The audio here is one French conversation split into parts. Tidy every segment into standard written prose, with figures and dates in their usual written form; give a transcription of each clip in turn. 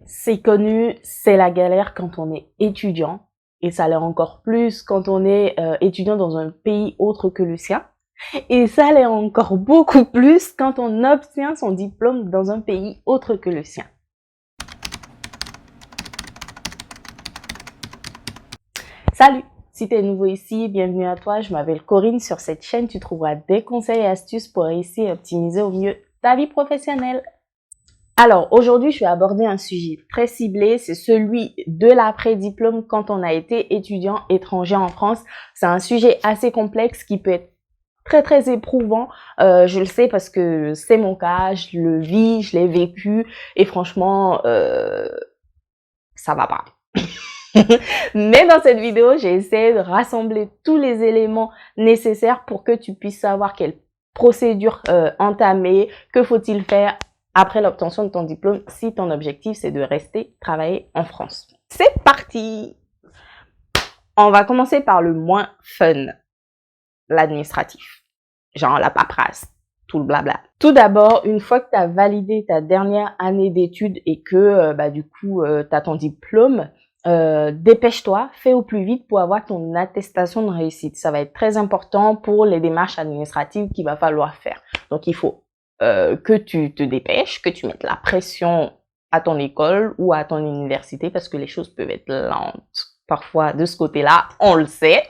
C'est connu, c'est la galère quand on est étudiant et ça l'est encore plus quand on est étudiant dans un pays autre que le sien. Et ça l'est encore beaucoup plus quand on obtient son diplôme dans un pays autre que le sien. Salut! Si tu es nouveau ici, bienvenue à toi, je m'appelle Corinne. Sur cette chaîne, tu trouveras des conseils et astuces pour réussir et optimiser au mieux ta vie professionnelle. Alors, aujourd'hui, je vais aborder un sujet très ciblé, c'est celui de l'après-diplôme quand on a été étudiant étranger en France. C'est un sujet assez complexe qui peut être très éprouvant. Je le sais parce que c'est mon cas, je le vis, je l'ai vécu et franchement, ça va pas. Mais dans cette vidéo, j'ai essayé de rassembler tous les éléments nécessaires pour que tu puisses savoir quelle procédure entamer, que faut-il faire après l'obtention de ton diplôme si ton objectif c'est de rester travailler en France. C'est parti! On va commencer par le moins fun, l'administratif, genre la paperasse, tout le blabla. Tout d'abord, une fois que tu as validé ta dernière année d'études et que du coup tu as ton diplôme, dépêche-toi, fais au plus vite pour avoir ton attestation de réussite. Ça va être très important pour les démarches administratives qu'il va falloir faire. Donc il faut que tu te dépêches, que tu mettes la pression à ton école ou à ton université parce que les choses peuvent être lentes. Parfois, de ce côté-là, on le sait.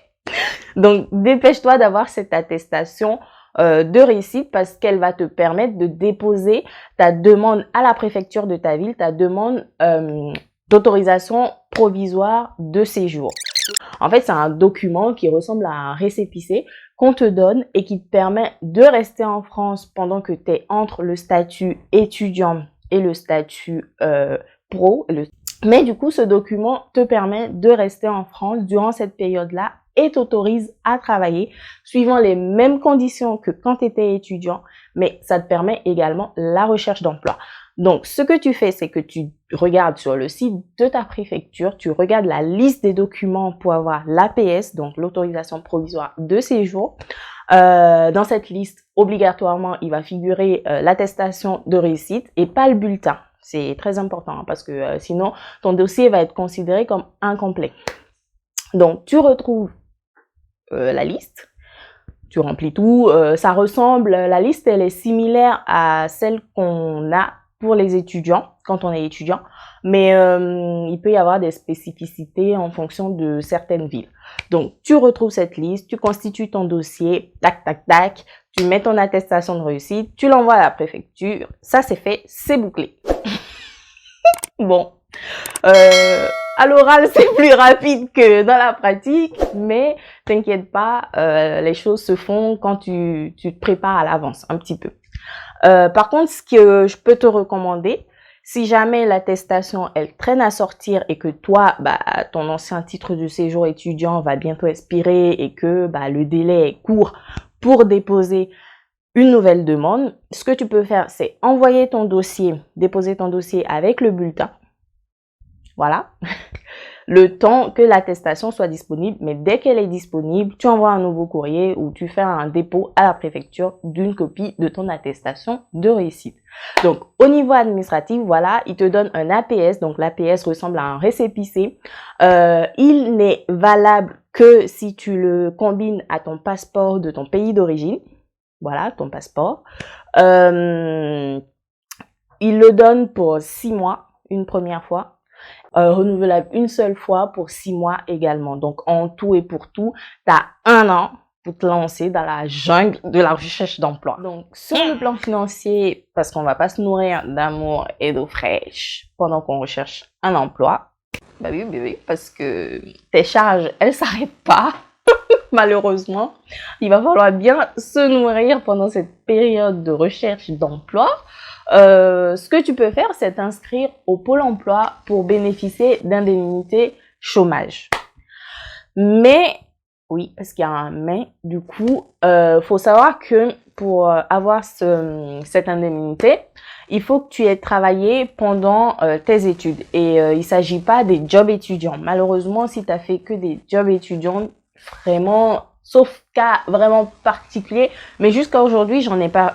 Donc, dépêche-toi d'avoir cette attestation de réussite parce qu'elle va te permettre de déposer ta demande à la préfecture de ta ville, ta demande d'autorisation provisoire de séjour. En fait, c'est un document qui ressemble à un récépissé qu'on te donne et qui te permet de rester en France pendant que tu es entre le statut étudiant et le statut pro. Mais du coup, ce document te permet de rester en France durant cette période-là et t'autorise à travailler suivant les mêmes conditions que quand tu étais étudiant, mais ça te permet également la recherche d'emploi. Donc, ce que tu fais, c'est que tu regardes sur le site de ta préfecture, tu regardes la liste des documents pour avoir l'APS, donc l'autorisation provisoire de séjour. Dans cette liste, obligatoirement, il va figurer l'attestation de réussite et pas le bulletin. C'est très important parce que sinon, ton dossier va être considéré comme incomplet. Donc, tu retrouves la liste. Tu remplis tout. Ça ressemble, la liste, elle est similaire à celle qu'on a pour les étudiants, quand on est étudiant, mais il peut y avoir des spécificités en fonction de certaines villes. Donc, tu retrouves cette liste, tu constitues ton dossier, tac, tu mets ton attestation de réussite, tu l'envoies à la préfecture, ça c'est fait, c'est bouclé. Bon, à l'oral c'est plus rapide que dans la pratique, mais t'inquiète pas, les choses se font quand tu te prépares à l'avance un petit peu. Par contre, ce que je peux te recommander, si jamais l'attestation elle traîne à sortir et que toi, ton ancien titre de séjour étudiant va bientôt expirer et que le délai est court pour déposer une nouvelle demande, ce que tu peux faire, c'est envoyer ton dossier, déposer ton dossier avec le bulletin. Voilà. Le temps que l'attestation soit disponible, mais dès qu'elle est disponible, tu envoies un nouveau courrier ou tu fais un dépôt à la préfecture d'une copie de ton attestation de réussite. Donc, au niveau administratif, voilà, il te donne un APS. Donc, l'APS ressemble à un récépissé. Il n'est valable que si tu le combines à ton passeport de ton pays d'origine. Voilà, ton passeport. Il le donne pour 6 mois, une première fois. Renouvelable une seule fois pour 6 mois également. Donc, en tout et pour tout, tu as 1 an pour te lancer dans la jungle de la recherche d'emploi. Donc, sur le plan financier, parce qu'on va pas se nourrir d'amour et d'eau fraîche pendant qu'on recherche un emploi, oui, parce que tes charges, elles s'arrêtent pas. Malheureusement, il va falloir bien se nourrir pendant cette période de recherche d'emploi. Ce que tu peux faire, c'est t'inscrire au Pôle emploi pour bénéficier d'indemnités chômage. Mais, oui, parce qu'il y a un mais, du coup, faut savoir que pour avoir cette indemnité, il faut que tu aies travaillé pendant tes études. Et il ne s'agit pas des jobs étudiants. Malheureusement, si tu as fait que des jobs étudiants, vraiment, sauf cas vraiment particulier. Mais jusqu'à aujourd'hui, j'en ai pas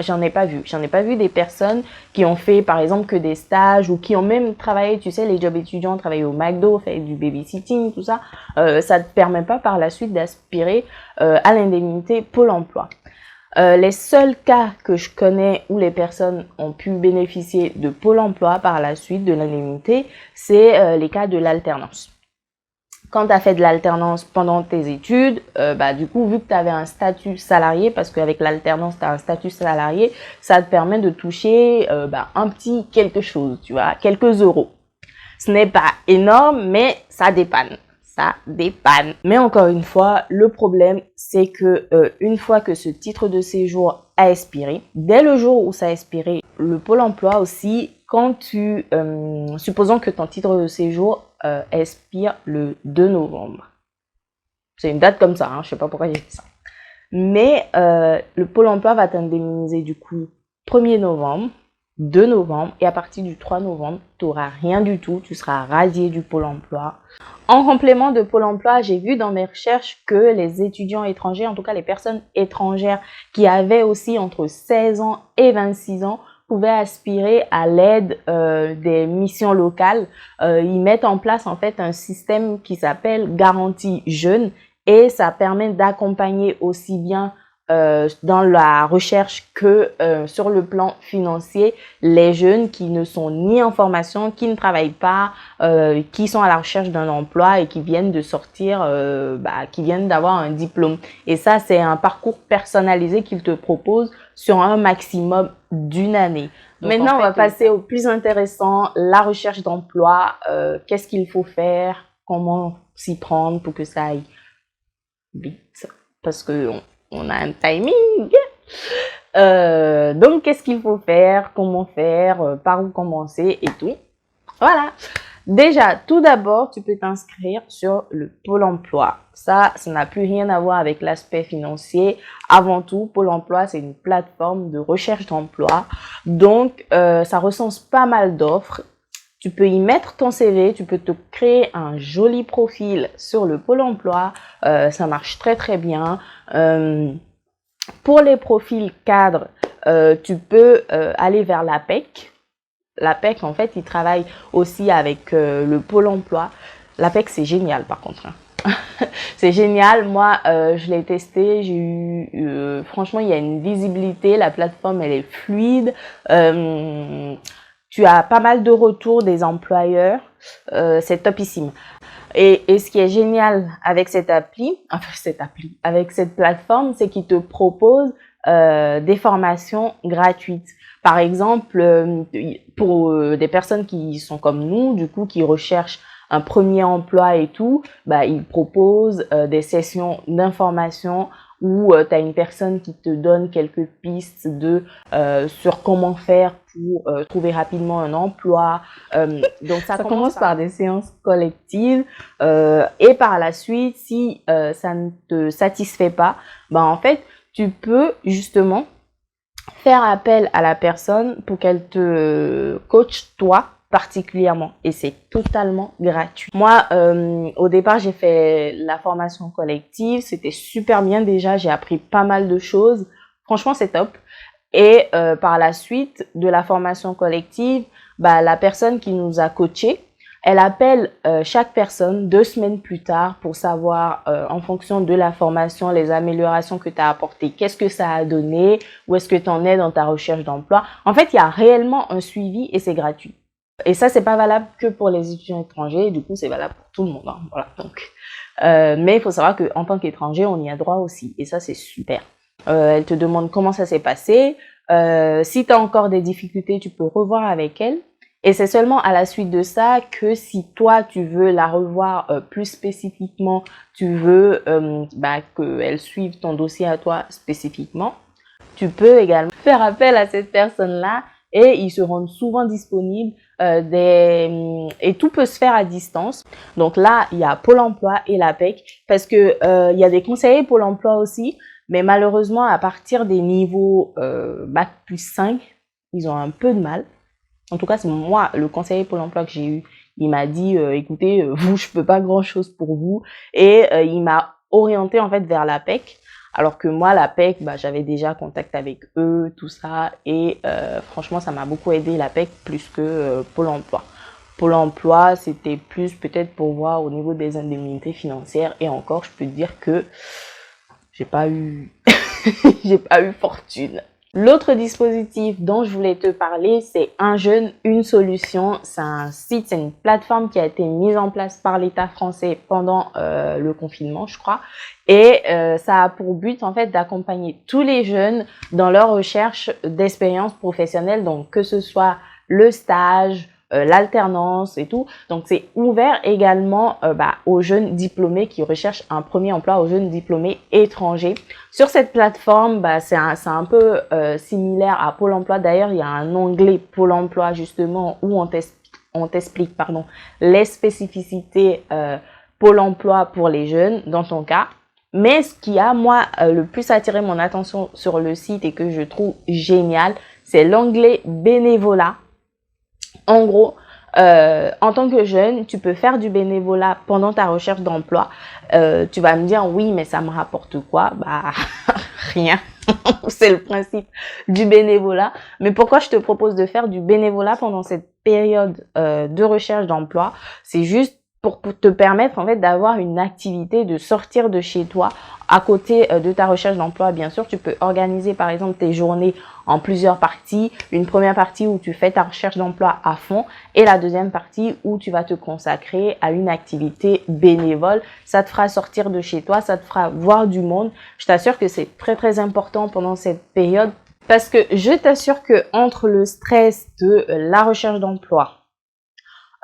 vu. J'en ai pas vu des personnes qui ont fait, par exemple, que des stages ou qui ont même travaillé, tu sais, les jobs étudiants, travailler au McDo, fait du babysitting, tout ça. Ça te permet pas par la suite d'aspirer à l'indemnité Pôle emploi. Les seuls cas que je connais où les personnes ont pu bénéficier de Pôle emploi par la suite de l'indemnité, c'est les cas de l'alternance. Quand tu as fait de l'alternance pendant tes études, du coup, vu que tu avais un statut salarié, parce qu'avec l'alternance, tu as un statut salarié, ça te permet de toucher un petit quelque chose, tu vois, quelques euros. Ce n'est pas énorme, mais ça dépanne. Ça dépanne. Mais encore une fois, le problème, c'est que une fois que ce titre de séjour a expiré, dès le jour où ça a expiré, le Pôle emploi aussi, quand supposons que ton titre de séjour expire le 2 novembre. C'est une date comme ça, je sais pas pourquoi j'ai fait ça. Mais le Pôle emploi va t'indemniser du coup 1er novembre, 2 novembre, et à partir du 3 novembre, tu n'auras rien du tout, tu seras radié du Pôle emploi. En complément de Pôle emploi, j'ai vu dans mes recherches que les étudiants étrangers, en tout cas les personnes étrangères qui avaient aussi entre 16 ans et 26 ans, pouvaient aspirer à l'aide des missions locales. Ils mettent en place en fait un système qui s'appelle Garantie Jeunes et ça permet d'accompagner aussi bien dans la recherche que sur le plan financier les jeunes qui ne sont ni en formation, qui ne travaillent pas, qui sont à la recherche d'un emploi et qui viennent de sortir, qui viennent d'avoir un diplôme. Et ça, c'est un parcours personnalisé qu'ils te proposent sur un maximum d'une année. Donc, maintenant, on va passer au plus intéressant, la recherche d'emploi. Qu'est-ce qu'il faut faire? Comment s'y prendre pour que ça aille vite? Parce que on a un timing. Donc, qu'est-ce qu'il faut faire? Comment faire? Par où commencer? Et tout. Voilà. Déjà, tout d'abord, tu peux t'inscrire sur le Pôle emploi. Ça n'a plus rien à voir avec l'aspect financier. Avant tout, Pôle emploi, c'est une plateforme de recherche d'emploi. Donc, ça recense pas mal d'offres. Tu peux y mettre ton CV, tu peux te créer un joli profil sur le Pôle emploi. Ça marche très, très bien. Pour les profils cadres, tu peux aller vers l'APEC. L'APEC, en fait, il travaille aussi avec le Pôle emploi. L'APEC, c'est génial, par contre. C'est génial. Moi, je l'ai testé. J'ai eu, franchement, il y a une visibilité. La plateforme, elle est fluide. Tu as pas mal de retours des employeurs. C'est topissime. Et ce qui est génial avec avec cette plateforme, c'est qu'il te propose des formations gratuites. Par exemple, pour des personnes qui sont comme nous, du coup, qui recherchent un premier emploi et tout, ils proposent des sessions d'information où tu as une personne qui te donne quelques pistes sur comment faire pour trouver rapidement un emploi. Donc ça commence par des séances collectives et par la suite, si ça ne te satisfait pas, en fait, tu peux justement faire appel à la personne pour qu'elle te coach toi particulièrement et c'est totalement gratuit. Moi, au départ, j'ai fait la formation collective. C'était super bien déjà. J'ai appris pas mal de choses. Franchement, c'est top. Et par la suite de la formation collective, la personne qui nous a coachés, elle appelle chaque personne 2 semaines plus tard pour savoir, en fonction de la formation, les améliorations que tu as apportées, qu'est-ce que ça a donné, où est-ce que tu en es dans ta recherche d'emploi. En fait, il y a réellement un suivi et c'est gratuit. Et ça, c'est pas valable que pour les étudiants étrangers, du coup, c'est valable pour tout le monde. Voilà, donc. Mais il faut savoir qu'en tant qu'étranger, on y a droit aussi. Et ça, c'est super. Elle te demande comment ça s'est passé. Si tu as encore des difficultés, tu peux revoir avec elle. Et c'est seulement à la suite de ça que si toi, tu veux la revoir plus spécifiquement, tu veux qu'elle suive ton dossier à toi spécifiquement, tu peux également faire appel à cette personne-là et ils seront souvent disponibles et tout peut se faire à distance. Donc là, il y a Pôle emploi et l'APEC parce que il y a des conseillers Pôle emploi aussi, mais malheureusement, à partir des niveaux Bac plus 5, ils ont un peu de mal. En tout cas, c'est moi, le conseiller Pôle emploi que j'ai eu, il m'a dit, écoutez, vous, je peux pas grand-chose pour vous. Et il m'a orienté en fait vers l'APEC. Alors que moi, l'APEC, bah, j'avais déjà contact avec eux, tout ça. Et franchement, ça m'a beaucoup aidé l'APEC plus que Pôle emploi. Pôle emploi, c'était plus peut-être pour voir au niveau des indemnités financières. Et encore, je peux te dire que j'ai pas eu, j'ai pas eu fortune. L'autre dispositif dont je voulais te parler, c'est Un jeune, une solution. C'est un site, c'est une plateforme qui a été mise en place par l'État français pendant le confinement, je crois. Et ça a pour but, en fait, d'accompagner tous les jeunes dans leur recherche d'expérience professionnelle. Donc, que ce soit le stage, l'alternance et tout. Donc, c'est ouvert également aux jeunes diplômés qui recherchent un premier emploi, aux jeunes diplômés étrangers. Sur cette plateforme, c'est un peu similaire à Pôle emploi. D'ailleurs, il y a un onglet Pôle emploi justement où on t'explique les spécificités Pôle emploi pour les jeunes dans ton cas. Mais ce qui a, moi, le plus attiré mon attention sur le site et que je trouve génial, c'est l'onglet bénévolat. En gros, en tant que jeune, tu peux faire du bénévolat pendant ta recherche d'emploi. Tu vas me dire, oui, mais ça me rapporte quoi? Bah, rien. C'est le principe du bénévolat. Mais pourquoi je te propose de faire du bénévolat pendant cette période de recherche d'emploi? C'est juste pour te permettre en fait d'avoir une activité, de sortir de chez toi à côté de ta recherche d'emploi. Bien sûr, tu peux organiser par exemple tes journées en plusieurs parties. Une première partie où tu fais ta recherche d'emploi à fond et la deuxième partie où tu vas te consacrer à une activité bénévole. Ça te fera sortir de chez toi, ça te fera voir du monde. Je t'assure que c'est très très important pendant cette période parce que je t'assure que entre le stress de la recherche d'emploi,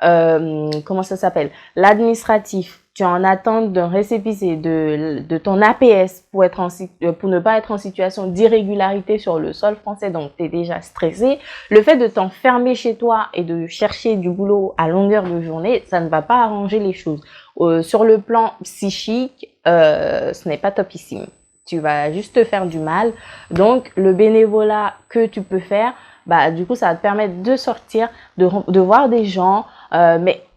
comment ça s'appelle, l'administratif, tu es en attente d'un récépissé de ton APS pour ne pas être en situation d'irrégularité sur le sol français, donc tu es déjà stressé. Le fait de t'enfermer chez toi et de chercher du boulot à longueur de journée, ça ne va pas arranger les choses. Sur le plan psychique, ce n'est pas topissime. Tu vas juste te faire du mal. Donc, le bénévolat que tu peux faire, du coup, ça va te permettre de sortir, de voir des gens,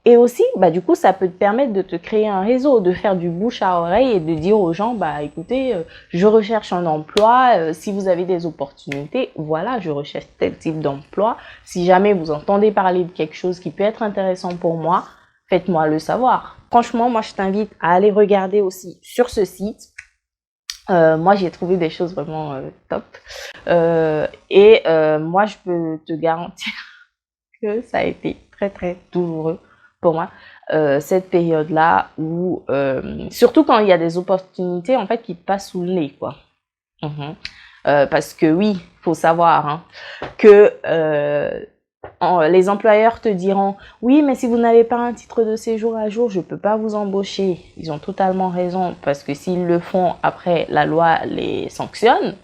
et aussi, du coup, ça peut te permettre de te créer un réseau, de faire du bouche à oreille et de dire aux gens, écoutez, je recherche un emploi, si vous avez des opportunités, voilà, je recherche tel type d'emploi. Si jamais vous entendez parler de quelque chose qui peut être intéressant pour moi, faites-moi le savoir. Franchement, moi, je t'invite à aller regarder aussi sur ce site. Moi, j'ai trouvé des choses vraiment top. Moi, je peux te garantir que ça a été très, très douloureux pour moi, cette période-là où, surtout quand il y a des opportunités, en fait, qui te passent sous le nez, quoi. Parce que oui, faut savoir que les employeurs te diront « Oui, mais si vous n'avez pas un titre de séjour à jour, je ne peux pas vous embaucher. » Ils ont totalement raison parce que s'ils le font, après, la loi les sanctionne.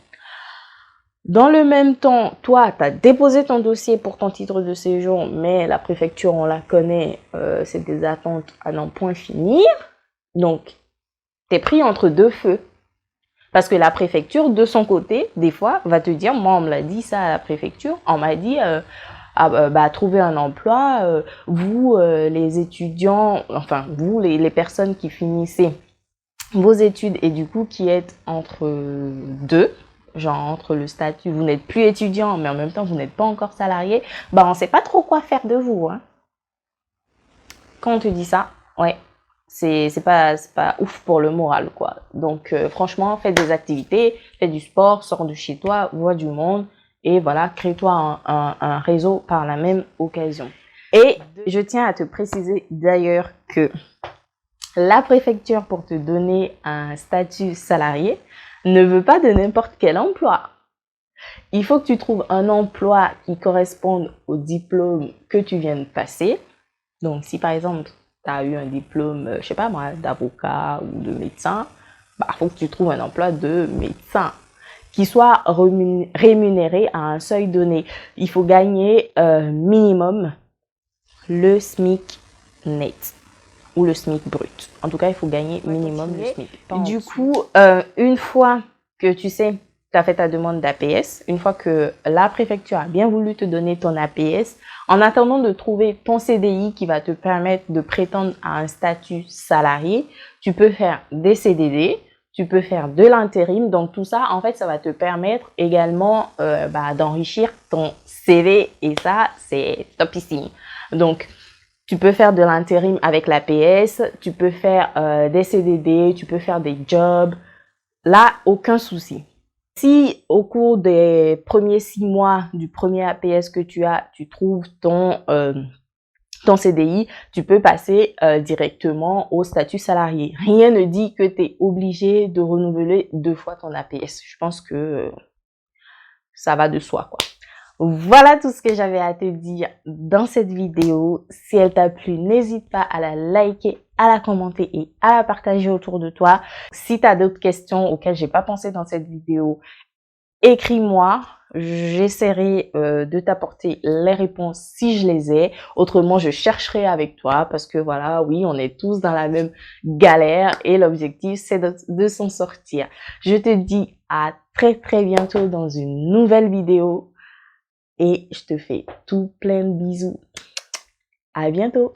Dans le même temps, toi, tu as déposé ton dossier pour ton titre de séjour, mais la préfecture, on la connaît, c'est des attentes à n'en point finir. Donc, tu es pris entre deux feux. Parce que la préfecture, de son côté, des fois, va te dire, moi, on me l'a dit ça à la préfecture, on m'a dit, trouver un emploi, vous, les étudiants, enfin, vous, les personnes qui finissez vos études et du coup qui êtes entre deux, genre entre le statut, vous n'êtes plus étudiant, mais en même temps, vous n'êtes pas encore salarié, on ne sait pas trop quoi faire de vous. Quand on te dit ça, ouais, c'est pas ouf pour le moral, quoi. Donc, franchement, fais des activités, fais du sport, sors de chez toi, vois du monde, et voilà, crée-toi un réseau par la même occasion. Et je tiens à te préciser d'ailleurs que la préfecture, pour te donner un statut salarié, ne veut pas de n'importe quel emploi. Il faut que tu trouves un emploi qui corresponde au diplôme que tu viens de passer. Donc, si par exemple, tu as eu un diplôme, je sais pas moi, d'avocat ou de médecin, il faut que tu trouves un emploi de médecin qui soit rémunéré à un seuil donné. Il faut gagner minimum le SMIC net ou le SMIC brut. En tout cas, il faut gagner minimum le SMIC. Du coup, une fois que tu sais, tu as fait ta demande d'APS, une fois que la préfecture a bien voulu te donner ton APS, en attendant de trouver ton CDI qui va te permettre de prétendre à un statut salarié, tu peux faire des CDD, tu peux faire de l'intérim. Donc tout ça, en fait, ça va te permettre également d'enrichir ton CV et ça, c'est topissime. Donc, tu peux faire de l'intérim avec l'APS, tu peux faire des CDD, tu peux faire des jobs. Là, aucun souci. Si au cours des premiers 6 mois du premier APS que tu as, tu trouves ton CDI, tu peux passer directement au statut salarié. Rien ne dit que tu es obligé de renouveler 2 fois ton APS. Je pense que ça va de soi, quoi. Voilà tout ce que j'avais à te dire dans cette vidéo. Si elle t'a plu, n'hésite pas à la liker, à la commenter et à la partager autour de toi. Si tu as d'autres questions auxquelles j'ai pas pensé dans cette vidéo, écris-moi. J'essaierai de t'apporter les réponses si je les ai. Autrement, je chercherai avec toi parce que voilà, oui, on est tous dans la même galère et l'objectif, c'est de s'en sortir. Je te dis à très bientôt dans une nouvelle vidéo. Et je te fais tout plein de bisous. À bientôt!